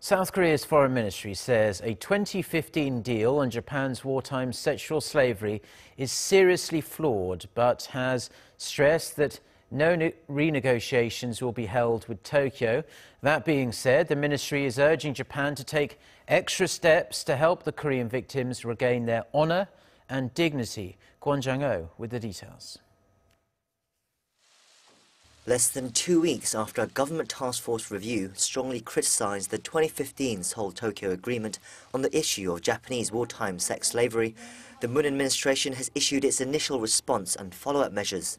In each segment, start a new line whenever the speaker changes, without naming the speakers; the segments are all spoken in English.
South Korea's foreign ministry says a 2015 deal on Japan's wartime sexual slavery is seriously flawed, but has stressed that no renegotiations will be held with Tokyo. That being said, the ministry is urging Japan to take extra steps to help the Korean victims regain their honor and dignity. Kwon Jang-ho with the details.
Less than 2 weeks after a government task force review strongly criticized the 2015 Seoul-Tokyo agreement on the issue of Japanese wartime sex slavery, the Moon administration has issued its initial response and follow-up measures.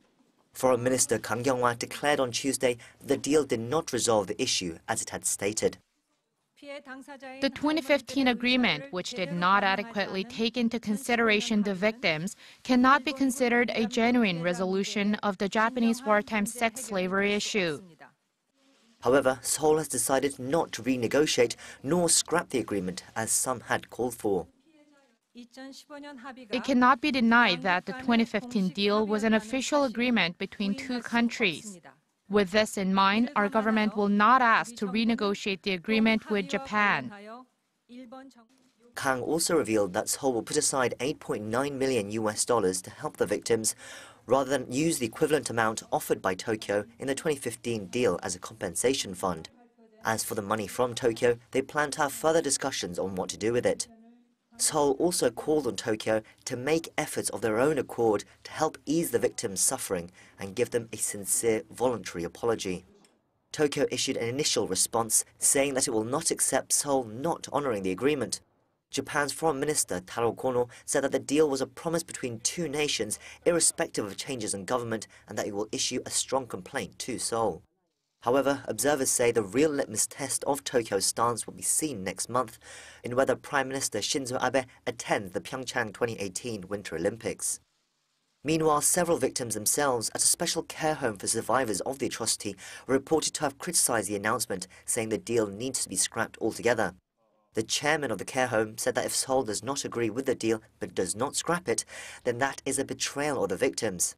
Foreign Minister Kang Kyung-wha declared on Tuesday that the deal did not resolve the issue as it had stated.
The 2015 agreement, which did not adequately take into consideration the victims, cannot be considered a genuine resolution of the Japanese wartime sex slavery issue.
However, Seoul has decided not to renegotiate nor scrap the agreement as some had called for.
It cannot be denied that the 2015 deal was an official agreement between two countries. With this in mind, our government will not ask to renegotiate the agreement with Japan.
Kang also revealed that Seoul will put aside $8.9 million to help the victims, rather than use the equivalent amount offered by Tokyo in the 2015 deal as a compensation fund. As for the money from Tokyo, they plan to have further discussions on what to do with it. Seoul also called on Tokyo to make efforts of their own accord to help ease the victims' suffering and give them a sincere, voluntary apology. Tokyo issued an initial response saying that it will not accept Seoul not honouring the agreement. Japan's Foreign Minister Taro Kono said that the deal was a promise between two nations, irrespective of changes in government, and that it will issue a strong complaint to Seoul. However, observers say the real litmus test of Tokyo's stance will be seen next month in whether Prime Minister Shinzo Abe attends the Pyeongchang 2018 Winter Olympics. Meanwhile, several victims themselves at a special care home for survivors of the atrocity were reported to have criticised the announcement, saying the deal needs to be scrapped altogether. The chairman of the care home said that if Seoul does not agree with the deal but does not scrap it, then that is a betrayal of the victims.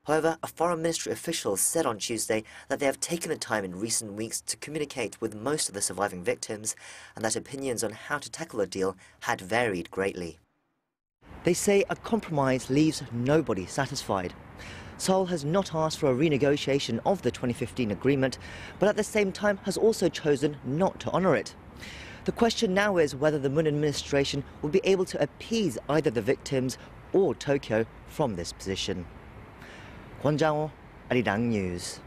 However, a foreign ministry official said on Tuesday that they have taken the time in recent weeks to communicate with most of the surviving victims and that opinions on how to tackle the deal had varied greatly. They say a compromise leaves nobody satisfied. Seoul has not asked for a renegotiation of the 2015 agreement, but at the same time has also chosen not to honour it. The question now is whether the Moon administration will be able to appease either the victims or Tokyo from this position. Kwon Jang-ho, Arirang News.